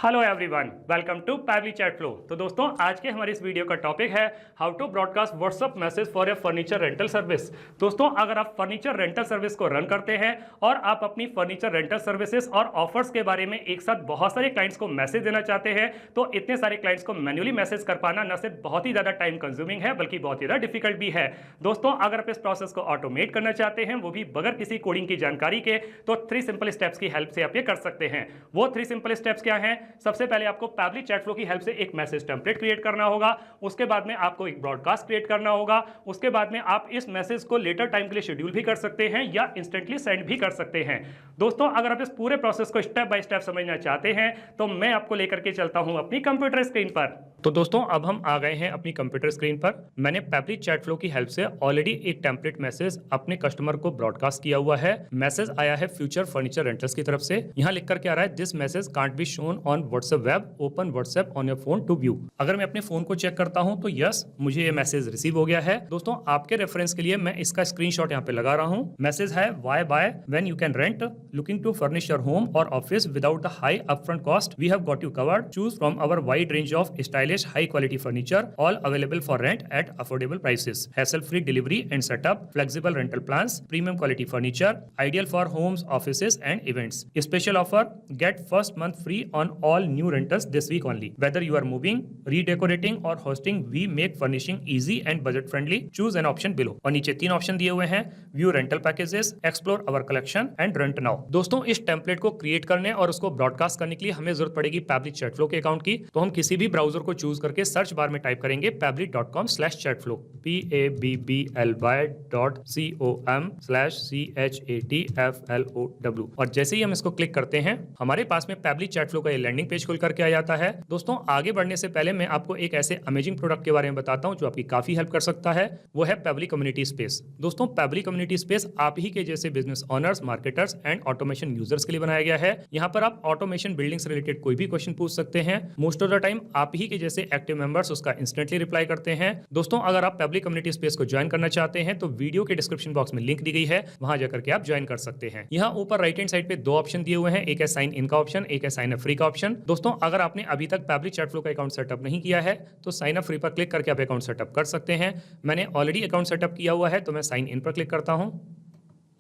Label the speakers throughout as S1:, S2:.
S1: Hello everyone, welcome to पैवली chat flow. तो दोस्तों, आज के हमारे इस वीडियो का टॉपिक है how to broadcast WhatsApp message for a furniture rental service. दोस्तों, अगर आप फर्नीचर रेंटल सर्विस को रन करते हैं और आप अपनी फर्नीचर रेंटल सर्विसेज और ऑफर्स के बारे में एक साथ बहुत सारे क्लाइंट्स को मैसेज देना चाहते हैं, तो इतने सारे क्लाइंट्स को मैन्युअली मैसेज कर पाना न सिर्फ बहुत ही ज्यादा टाइम कंज्यूमिंग है, बल्कि बहुत ही ज्यादा डिफिकल्ट भी है। दोस्तों, अगर आप इस प्रोसेस को ऑटोमेट करना चाहते हैं, वो भी बगैर किसी कोडिंग की जानकारी के, तो 3 सिंपल स्टेप्स की हेल्प से आप ये कर सकते हैं। वो 3 सिंपल स्टेप्स क्या हैं? सबसे पहले आपको पैवली चैट फ्लो की हेल्प से एक मैसेज टेम्पलेट क्रिएट करना होगा। उसके बाद में आपको एक ब्रॉडकास्ट क्रिएट करना होगा। उसके बाद में आप इस मैसेज को लेटर टाइम के लिए शेड्यूल भी कर सकते हैं या इंस्टेंटली सेंड भी कर सकते हैं। दोस्तों, अगर आप इस पूरे प्रोसेस को स्टेप बाय स्टेप समझना चाहते हैं, तो मैं आपको लेकर के चलता हूं अपनी कंप्यूटर स्क्रीन पर। तो दोस्तों, अब हम आ गए हैं अपनी कंप्यूटर स्क्रीन पर। मैंने पैवली चैट फ्लो की हेल्प से ऑलरेडी एक टेम्पलेट मैसेज अपने कस्टमर को ब्रॉडकास्ट किया हुआ है। मैसेज आया है फ्यूचर फर्नीचर रेंटल्स की तरफ से। यहां लिख करके आ रहा है, this message can't be shown on WhatsApp web, open WhatsApp on your phone to view. अगर मैं अपने फोन को चेक करता हूं तो यस, मुझे ये मैसेज रिसीव हो गया है। दोस्तों, आपके रेफरेंस के लिए मैं इसका स्क्रीनशॉट यहां पे लगा रहा हूं। मैसेज है, why buy when you can rent, looking to furnish your home और office without the high upfront cost, we have got you covered, choose from our wide range of stylish high quality furniture, all available for rent at affordable prices, hassle free delivery and setup, flexible rental plans, premium quality furniture, ideal for homes, offices and events. Special offer, get first month free on all new rentals this week only. Whether you are moving, redecorating or hosting, we make furnishing easy and budget friendly. Choose an option below. और नीचे 3 option दिए हुए हैं, view rental packages, explore our collection and rent now. दोस्तों, इस template को create करने और उसको ब्रॉडकास्ट करने के लिए हमें जरूरत पड़ेगी पैवली चैट फ्लो के अकाउंट की। तो हम किसी भी ब्राउजर को चूज करके सर्च बार में टाइप करेंगे pavli.com/chatflow, pavly.com/chatflow। और जैसे ही हम इसको क्लिक करते हैं, हमारे पास में पैवली चैट फ्लो का ये लैंडिंग पेज खुल करके आ जाता है। दोस्तों, आगे बढ़ने से पहले मैं आपको एक ऐसे अमेजिंग प्रोडक्ट के बारे में बताता हूं जो आपकी काफी हेल्प कर सकता है। वो है पैवली कम्युनिटी स्पेस। दोस्तों, पैवली कम्युनिटी स्पेस आप ही के जैसे business honours, marketers and automation users के लिए बनाया गया है। यहाँ पर आप ऑटोमेशन बिल्डिंग से रिलेटेड कोई भी क्वेश्चन पूछ सकते हैं। मोस्ट ऑफ द टाइम आप ही के जैसे एक्टिव मेंबर्स उसका इंस्टेंटली रिप्लाई करते हैं। दोस्तों, अगर आप पैवली कम्युनिटी स्पेस को ज्वाइन करना चाहते हैं तो वीडियो के डिस्क्रिप्शन बॉक्स में लिंक दी गई है, वहां जाकर के आप ज्वाइन कर सकते हैं। यहाँ ऊपर राइट हैंड साइड पे 2 ऑप्शन दिए हुए हैं, एक है साइन इन का ऑप्शन, एक है साइन अप फ्री का ऑप्शन। दोस्तों, अगर आपने अभी तक पैवली चैट फ्लो का अकाउंट सेटअप नहीं किया है तो साइन अप फ्री पर क्लिक करके आप अकाउंट सेटअप कर सकते हैं। मैंने ऑलरेडी अकाउंट सेटअप किया हुआ है, तो मैं साइन इन पर क्लिक करता हूं।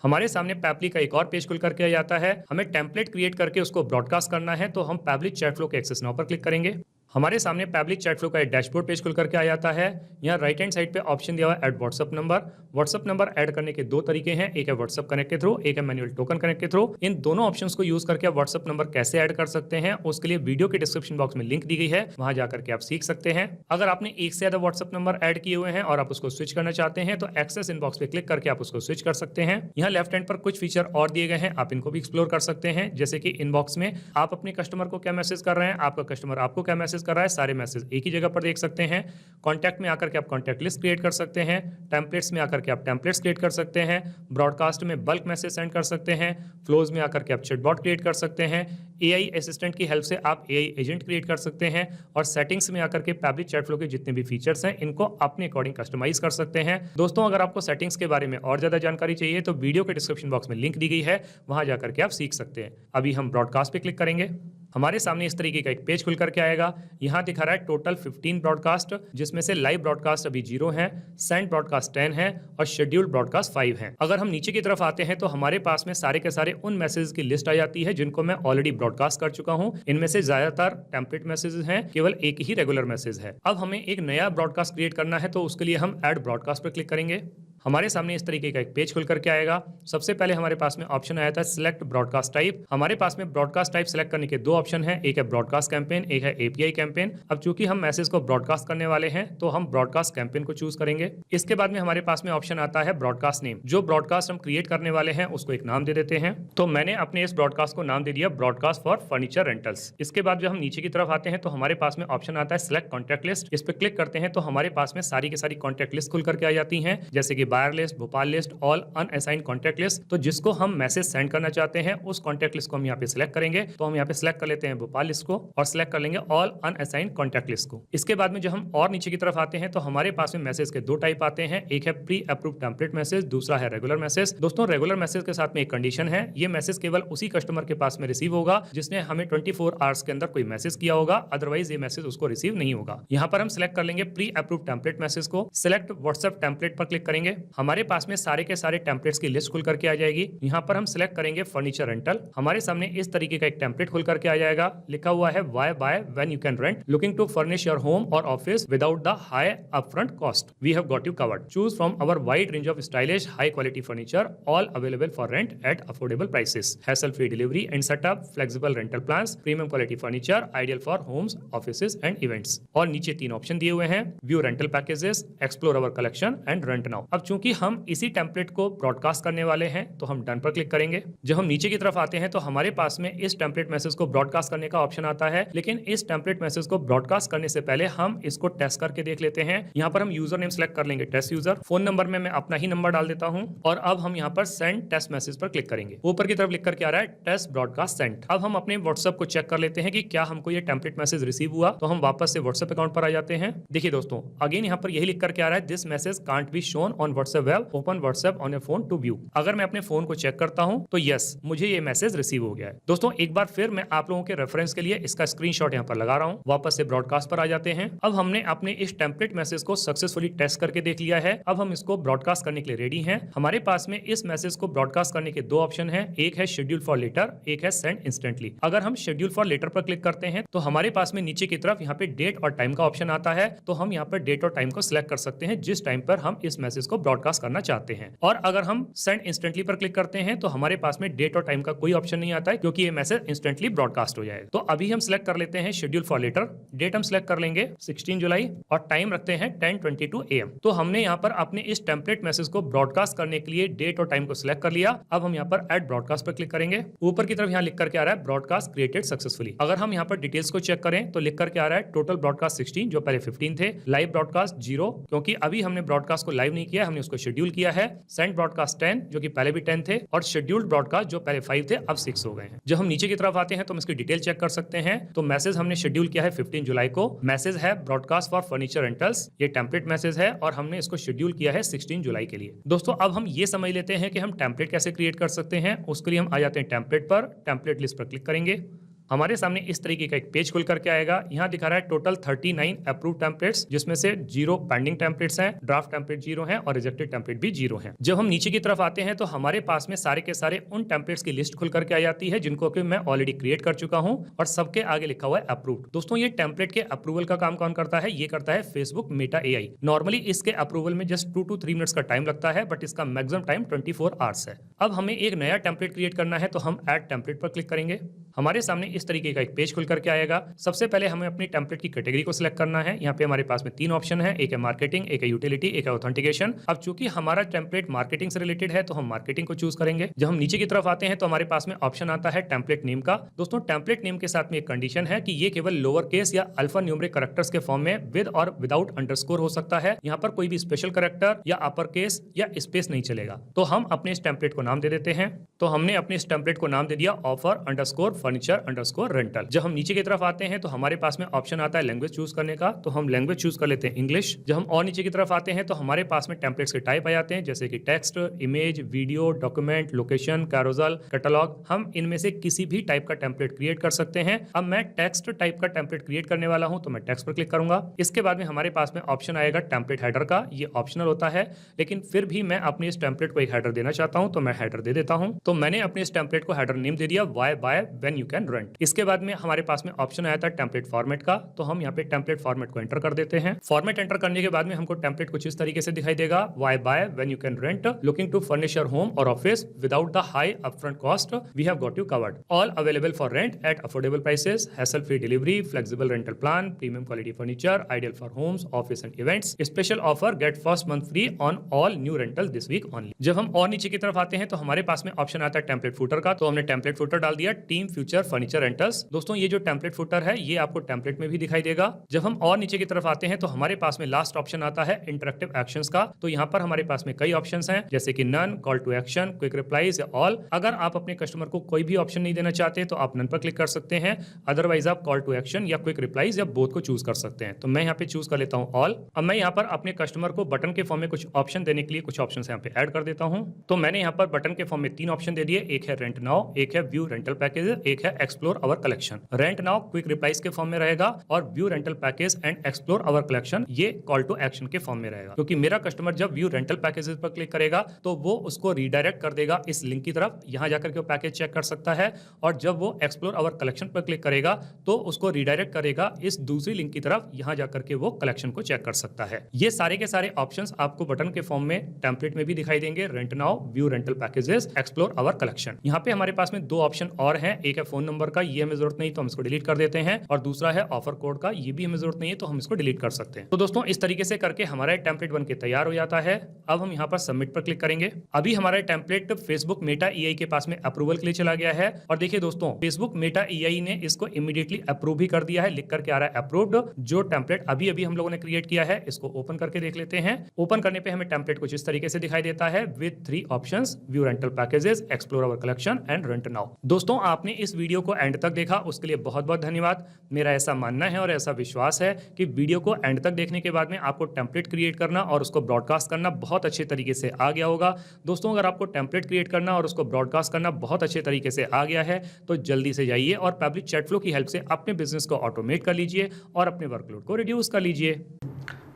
S1: हमारे सामने पैवली का एक और पेज खुल करके आ जाता है। हमें टेम्पलेट क्रिएट करके उसको ब्रॉडकास्ट करना है, तो हम पैवली चैट फ्लो के एक्सेस नाउ पर क्लिक करेंगे। हमारे सामने पैवली चैट फ्लो का एक डैशबोर्ड पेज खुल करके आ जाता है। यहाँ राइट हैंड साइड पे ऑप्शन दिया हुआ है add WhatsApp number. WhatsApp number add करने के 2 तरीके हैं, एक है व्हाट्सएप कनेक्ट के थ्रू, एक है मैनुअल टोकन कनेक्ट के थ्रू। इन दोनों ऑप्शंस को यूज करके आप व्हाट्सएप नंबर कैसे ऐड कर सकते हैं, उसके लिए वीडियो के डिस्क्रिप्शन बॉक्स में लिंक दी गई है, वहां जाकर के आप सीख सकते हैं। अगर आपने एक से ज्यादा व्हाट्सएप नंबर ऐड किए हुए हैं और आप उसको स्विच करना चाहते हैं, तो एक्सेस इनबॉक्स पे क्लिक करके आप उसको स्विच कर सकते हैं। यहाँ लेफ्ट हैंड पर कुछ फीचर और दिए गए हैं, आप इनको भी एक्सप्लोर कर सकते हैं। जैसे कि इनबॉक्स में आप अपने कस्टमर को क्या मैसेज कर रहे हैं, आपका कस्टमर आपको क्या मैसेज कर रहा है, सारे मैसेज एक ही जगह पर देख सकते हैं। कॉन्टैक्ट में आकर के आप कॉन्टैक्ट लिस्ट क्रिएट कर सकते हैं। टेम्पलेट्स में आकर के आप टेम्पलेट्स क्रिएट कर सकते हैं। ब्रॉडकास्ट में बल्क मैसेज सेंड कर सकते हैं। फ्लोज में आकर के आप चैटबॉट क्रिएट कर सकते हैं। एआई असिस्टेंट की हेल्प से आप एआई एजेंट क्रिएट कर सकते हैं। और सेटिंग्स में आकर के पैवली चैट फ्लो के जितने भी फीचर्स हैं, इनको अपने अकॉर्डिंग कस्टमाइज कर सकते हैं। दोस्तों, अगर आपको सेटिंग्स के बारे में और ज्यादा जानकारी चाहिए तो वीडियो के डिस्क्रिप्शन बॉक्स में लिंक दी गई है, वहां जाकर के आप सीख सकते हैं। अभी हम ब्रॉडकास्ट पे क्लिक करेंगे। हमारे सामने इस तरीके का एक पेज खुल करके आएगा। यहाँ दिखा रहा है टोटल 15 ब्रॉडकास्ट, जिसमें से लाइव ब्रॉडकास्ट अभी 0 है, सेंड ब्रॉडकास्ट 10 है और शेड्यूल्ड ब्रॉडकास्ट 5 है। अगर हम नीचे की तरफ आते हैं तो हमारे पास में सारे के सारे उन मैसेज की लिस्ट आ जाती है जिनको मैं ऑलरेडी ब्रॉडकास्ट कर चुका हूँ। इनमें से ज्यादातर टेम्पलेट मैसेज हैं, केवल एक ही रेगुलर मैसेज है। अब हमें एक नया ब्रॉडकास्ट क्रिएट करना है, तो उसके लिए हम ऐड ब्रॉडकास्ट पर क्लिक करेंगे। हमारे सामने इस तरीके का एक पेज खुल करके आएगा। सबसे पहले हमारे पास में ऑप्शन आया था सिलेक्ट ब्रॉडकास्ट टाइप। हमारे पास में ब्रॉडकास्ट टाइप सिलेक्ट करने के 2 ऑप्शन हैं, एक है ब्रॉडकास्ट कैंपेन, एक है एपीआई कैंपेन। अब चूंकि हम मैसेज को ब्रॉडकास्ट करने वाले हैं, तो हम ब्रॉडकास्ट कैंपेन को चूज करेंगे। इसके बाद में हमारे पास में ऑप्शन आता है ब्रॉडकास्ट नेम। जो ब्रॉडकास्ट हम क्रिएट करने वाले हैं उसको एक नाम दे देते हैं। तो मैंने अपने इस ब्रॉडकास्ट को नाम दे दिया ब्रॉडकास्ट फॉर फर्नीचर रेंटल्स। इसके बाद जब हम नीचे की तरफ आते हैं तो हमारे पास में ऑप्शन आता है सिलेक्ट कॉन्टैक्ट लिस्ट। इस पर क्लिक करते हैं तो हमारे पास में सारी की सारी कॉन्टैक्ट लिस्ट खुल करके आ जाती है, जैसे कि buyer list, Bhopal list, all unassigned contact list. तो जिसको हम मैसेज सेंड करना चाहते हैं उस कॉन्टैक्ट लिस्ट को हम यहाँ पे सिलेक्ट करेंगे। तो हम यहाँ पे सिलेक्ट कर लेते हैं भोपाल लिस्ट को और सिलेक्ट कर लेंगे ऑल अनअसाइंड कॉन्टैक्ट लिस्ट को। इसके बाद में जब हम और नीचे की तरफ आते हैं तो हमारे पास में मैसेज के दो टाइप आते हैं, एक है प्री अप्रूव्ड टेम्पलेट मैसेज, दूसरा है रेगुलर मैसेज। दोस्तों रेगुलर मैसेज के साथ में एक कंडीशन है, ये मैसेज केवल उसी कस्टमर के पास में रिसीव होगा जिसने हमें 24 आवर्स के अंदर कोई मैसेज किया होगा, अदरवाइज ये मैसेज उसको रिसीव नहीं होगा। यहाँ पर हम सिलेक्ट कर लेंगे प्री अप्रूव्ड टेम्पलेट मैसेज को, सिलेक्ट व्हाट्सएप टेम्पलेट पर क्लिक करेंगे। हमारे पास में सारे के सारे टेम्पलेट्स की लिस्ट खुल करके आ जाएगी। यहाँ पर हम सिलेक्ट करेंगे फर्नीचर रेंटल। हमारे सामने इस तरीके का एक टेम्पलेट खुल करके आ जाएगा, लिखा हुआ है why buy when you can rent, looking to furnish your home और office without the high upfront cost, we have got you covered, choose from our wide range of stylish high quality furniture, all available for rent at affordable prices, hassle free delivery and setup, flexible rental plans, premium quality furniture, ideal for homes, offices and events. और नीचे 3 option दिए हुए हैं, view rental packages, explore our collection and rent now. अब चूंकि हम इसी template को ब्रॉडकास्ट करने वाले हैं तो हम डन पर क्लिक करेंगे। जब हम नीचे की तरफ आते हैं तो हमारे पास में इस टेम्पलेट मैसेज को ब्रॉडकास्ट करने का ऑप्शन आता है, लेकिन इस टेम्पलेट मैसेज को ब्रॉडकास्ट करने से पहले हम इसको टेस्ट करके देख लेते हैं। यहाँ पर हम यूजर नेम सेलेक्ट कर लेंगे टेस्ट यूजर, फोन नंबर में मैं अपना ही नंबर डाल देता हूँ और अब हम यहाँ पर सेंड टेस्ट मैसेज पर क्लिक करेंगे। ऊपर की तरफ लिख करके आ रहा है टेस्ट ब्रॉडकास्ट सेंड। अब हम अपने व्हाट्सएप को चेक कर लेते हैं कि क्या हमको ये टेम्पलेट मैसेज रिसीव हुआ। तो हम वापस से व्हाट्सएप अकाउंट पर आ जाते हैं। देखिए दोस्तों अगेन यहाँ पर यही लिख करके आ रहा है this message can't be shown on WhatsApp web, open WhatsApp on your phone to view. अगर मैं अपने फोन को चेक करता हूँ तो यस मुझे ये मैसेज रिसीव हो गया है। दोस्तों एक बार फिर मैं आप लोगों के रेफरेंस के लिए इसका स्क्रीनशॉट यहाँ पर लगा रहा हूँ। वापस से ब्रॉडकास्ट पर आ जाते हैं। अब हमने अपने इस टेम्पलेट मैसेज को सक्सेसफुली टेस्ट करके देख लिया है। अब हम इसको ब्रॉडकास्ट करने के लिए रेडी हैं। हमारे पास में इस मैसेज को ब्रॉडकास्ट करने के 2 ऑप्शन हैं, एक है शेड्यूल फॉर लेटर, एक है सेंड इंस्टेंटली। अगर हम शेड्यूल फॉर लेटर पर क्लिक करते हैं तो हमारे पास में नीचे की तरफ यहाँ पे डेट और टाइम का ऑप्शन आता है। तो हम यहाँ पर डेट और टाइम को सिलेक्ट कर सकते हैं जिस टाइम पर हम इस मैसेज को ब्रॉडकास्ट करना चाहते हैं। और अगर हम सेंड इंस्टेंटली पर क्लिक करते हैं तो हमारे पास में डेट और टाइम का कोई ऑप्शन नहीं आता है क्योंकि ये मैसेज इंस्टेंटली ब्रॉडकास्ट हो जाएगा। तो अभी हम सिलेक्ट कर लेते हैं शेड्यूल फॉर लेटर, डेट हम सिलेक्ट कर लेंगे 16 जुलाई और टाइम रखते हैं 10:22 AM। तो हमने यहाँ पर अपने इस टेम्पलेट मैसेज को ब्रॉडकास्ट करने के लिए डेट और टाइम को सिलेक्ट कर लिया। अब हम यहाँ पर ऐड ब्रॉडकास्ट पर क्लिक करेंगे। ऊपर की तरफ यहाँ लिख करके आ रहा है ब्रॉडकास्ट क्रिएटेड सक्सेसफुली। अगर हम यहाँ पर डिटेल्स को चेक करें तो लिख करके आ रहा है टोटल ब्रॉडकास्ट 16 जो पहले 15 थे, लाइव ब्रॉडकास्ट 0 क्योंकि अभी हमने ब्रॉडकास्ट को लाइव नहीं किया, हमने उसको शेड्यूल किया है, सेंड ब्रॉडकास्ट 10 जो कि पहले भी 10 थे और शेड्यूल्ड ब्रॉडकास्ट जो पहले 5 थे अब 6 हो गए हैं। जब हम नीचे की तरफ आते हैं तो हम इसकी डिटेल चेक कर सकते हैं। तो मैसेज हमने शेड्यूल किया है 15 जुलाई को, मैसेज है ब्रॉडकास्ट फॉर फर्नीचर रेंटल्स, ये टेम्पलेट मैसेज है और हमने इसको शेड्यूल किया है 16 जुलाई के लिए। दोस्तों अब हम ये समझ लेते हैं कि हम टेम्पलेट कैसे क्रिएट कर सकते हैं। उसके लिए हम आ जाते हैं टेम्पलेट पर, टेम्पलेट लिस्ट पर क्लिक करेंगे। हमारे सामने इस तरीके का एक पेज खुल करके आएगा। यहाँ दिखा रहा है टोटल 39 अप्रूव टेम्पलेट्स जिसमें से 0 पेंडिंग टेम्पलेट्स हैं, ड्राफ्ट टेम्पलेट 0 हैं और रिजेक्टेड टेम्पलेट भी 0 हैं। जब हम नीचे की तरफ आते हैं तो हमारे पास में सारे के सारे उन टेम्पलेट्स की लिस्ट खुल करके आ जाती है जिनको कि मैं ऑलरेडी क्रिएट कर चुका हूँ और सबके आगे लिखा हुआ है अप्रूव्ड। दोस्तों ये टेम्पलेट के अप्रूवल का काम कौन करता है? ये करता है फेसबुक मेटा AI। नॉर्मली इसके अप्रूवल में जस्ट 2 to 3 मिनट्स का टाइम लगता है बट इसका मैक्सिमम टाइम 24 आवर्स है। अब हमें एक नया टेम्पलेट क्रिएट करना है तो हम ऐड टेम्पलेट पर क्लिक करेंगे। हमारे सामने इस तरीके का एक पेज खुल करके आएगा। सबसे पहले हमें अपनी टेम्पलेट की कैटेगरी को सिलेक्ट करना है। यहाँ पे हमारे पास में 3 ऑप्शन है, एक है मार्केटिंग, एक है यूटिलिटी, एक है ऑथेंटिकेशन। अब चूंकि हमारा टेम्पलेट मार्केटिंग से रिलेटेड है तो हम मार्केटिंग को चूज करेंगे। जब हम नीचे की तरफ आते हैं तो हमारे पास में ऑप्शन आता है टेम्पलेट नेम का। दोस्तों टेम्पलेट नेम के साथ में एक कंडीशन है कि ये केवल लोअर केस या अल्फा न्यूमेरिक कैरेक्टर्स के फॉर्म में विद और विदाउट अंडरस्कोर हो सकता है। यहाँ पर कोई भी स्पेशल कैरेक्टर या अपर केस या स्पेस नहीं चलेगा। तो हम अपने इस टेम्पलेट को नाम दे देते हैं। तो हमने अपने इस टेम्पलेट को नाम दे दिया offer underscore furniture underscore rental. जब हम नीचे की तरफ आते हैं तो हमारे पास में ऑप्शन आता है लैंग्वेज चूज करने का। तो हम लैंग्वेज चूज कर लेते हैं इंग्लिश। जब हम और नीचे की तरफ आते हैं तो हमारे पास में टेम्पलेट्स के टाइप आ जाते हैं जैसे कि text, image, video, document, location, carousel, catalogue. हम इनमें से किसी भी टाइप का टेम्पलेट क्रिएट कर सकते हैं। अब मैं टेक्स्ट टाइप का टेम्पलेट क्रिएट करने वाला हूं तो मैं टेक्स्ट पर क्लिक करूंगा। इसके बाद में हमारे पास में ऑप्शन आएगा टेम्पलेट हेडर का। ये ऑप्शनल होता है लेकिन फिर भी मैं अपने इस टेम्पलेट को एक हेडर देना चाहता हूं तो मैं हेडर दे देता हूं। तो मैंने अपने इस टेम्पलेट को हेडर नेम दे दिया why buy when you can rent. इसके बाद में हमारे पास में ऑप्शन आया था टेम्पलेट फॉर्मेट का। तो हम यहाँ पे टेम्पलेट फॉर्मेट को एंटर कर देते हैं। फॉर्मेट एंटर करने के बाद में हमको टेम्पलेट कुछ इस तरीके से दिखाई देगा, why buy when you can rent, looking to furnish your home और office without the high upfront cost, we have got you covered, all available for rent at affordable prices, hassle free delivery, flexible rental plan, premium quality furniture, ideal for homes, office and events, special offer, get first month free on all new rental this week only. जब हम और नीचे की तरफ आते हैं तो हमारे पास में ऑप्शन ऑप्शन आता है टेम्पलेट फुटर का, तो हमने टेम्पलेट फुटर डाल दिया, टीम फ्यूचर फर्नीचर रेंटल्स। दोस्तों ये जो टेम्पलेट फुटर है ये आपको टेम्पलेट में भी दिखाई देगा। जब हम और नीचे की तरफ आते हैं तो हमारे पास में लास्ट ऑप्शन आता है इंटरेक्टिव एक्शंस का। तो यहाँ पर हमारे पास में कई ऑप्शंस हैं, जैसे कि none, call to action, quick replies या ऑल। अगर आप अपने कस्टमर को कोई भी ऑप्शन नहीं देना चाहते तो आप नन पर क्लिक कर सकते हैं, अदरवाइज आप कॉल टू एक्शन या क्विक रिप्लाईज या बोथ को चूज कर सकते हैं। तो मैं यहाँ पे चूज कर लेता हूँ ऑल। अब मैं यहाँ पर अपने कस्टमर को बटन के फॉर्म में कुछ ऑप्शन देने के लिए कुछ ऑप्शन यहाँ पे ऐड कर देता हूँ। तो मैंने यहाँ पर बटन के फॉर्म में 3 ऑप्शन दे दिए, एक है रेंट नाउ, एक है व्यू रेंटल पैकेज, एक है explore our collection. Rent now quick replies के फॉर्म में रहेगा और view rental package and explore our collection ये कॉल टू एक्शन के फॉर्म में रहेगा, क्योंकि मेरा कस्टमर जब व्यू रेंटल पैकेजेस पर क्लिक करेगा तो वो उसको रीडायरेक्ट कर देगा इस लिंक की तरफ, यहां जाकर के वो पैकेज चेक कर सकता है। और जब वो एक्सप्लोर अवर कलेक्शन पर क्लिक करेगा तो उसको रीडायरेक्ट करेगा इस दूसरी लिंक की तरफ, यहां जाकर के वो कलेक्शन को चेक कर सकता है। ये सारे के सारे ऑप्शंस आपको बटन के फॉर्म में टेम्पलेट में भी दिखाई देंगे, rent now, view rental packages, explore our collection. यहाँ पे हमारे पास में 2 ऑप्शन और हैं, एक है फोन नंबर का, ये हमें जरूरत नहीं तो हम इसको डिलीट कर देते हैं, और दूसरा है ऑफर कोड का, ये भी हमें जरूरत नहीं है तो हम इसको डिलीट कर सकते हैं। तो दोस्तों इस तरीके से करके हमारा टेम्पलेट बनके तैयार हो जाता है। अब हम यहाँ पर सबमिट पर क्लिक करेंगे। अभी हमारा टेम्पलेट फेसबुक मेटा ईआई के पास में अप्रूवल के लिए चला गया है, और देखिए दोस्तों फेसबुक मेटा ईआई ने इसको इमीडिएटली अप्रूव भी कर दिया है, लिख करके आ रहा है अप्रूव्ड। जो टेम्पलेट अभी अभी हम लोगों ने क्रिएट किया है इसको ओपन करके देख लेते हैं। ओपन करने पे हमें टेम्पलेट कुछ इस तरीके से दिखाई देता है with 3 options, view rental packages, explore our collection and rent now. दोस्तों आपने इस वीडियो को एंड तक देखा उसके लिए बहुत बहुत धन्यवाद। मेरा ऐसा मानना है और ऐसा विश्वास है कि वीडियो को एंड तक देखने के बाद में आपको टेम्पलेट क्रिएट करना और उसको ब्रॉडकास्ट करना बहुत अच्छे तरीके से आ गया होगा। दोस्तों अगर आपको टेम्पलेट क्रिएट करना और उसको ब्रॉडकास्ट करना बहुत अच्छे तरीके से आ गया है तो जल्दी से जाइए और पैब्लिक चैट फ्लो की हेल्प से अपने बिजनेस को ऑटोमेट कर लीजिए और अपने वर्कलोड को रिड्यूस कर लीजिए।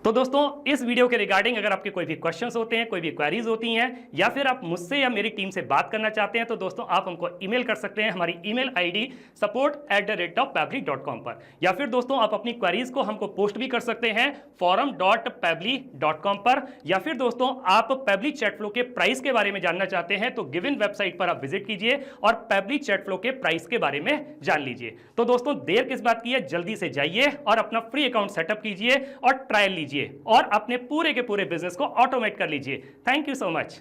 S1: तो दोस्तों इस वीडियो के रिगार्डिंग अगर आपके कोई भी क्वेश्चंस होते हैं, कोई भी क्वेरीज होती हैं, या फिर आप मुझसे या मेरी टीम से बात करना चाहते हैं तो दोस्तों आप हमको ईमेल कर सकते हैं हमारी ईमेल आईडी support@pebly.com पर, या फिर दोस्तों आप अपनी क्वेरीज को हमको पोस्ट भी कर सकते हैं forum.pebly.com पर, या फिर दोस्तों आप पेबली चैट फ्लो के प्राइस के बारे में जानना चाहते हैं तो गिवन वेबसाइट पर आप विजिट कीजिए और पेबली चैट फ्लो के प्राइस के बारे में जान लीजिए। तो दोस्तों देर किस बात की है, जल्दी से जाइए और अपना फ्री अकाउंट सेटअप कीजिए और ट्रायल लीजिए और अपने पूरे के पूरे बिजनेस को ऑटोमेट कर लीजिए। Thank you so much.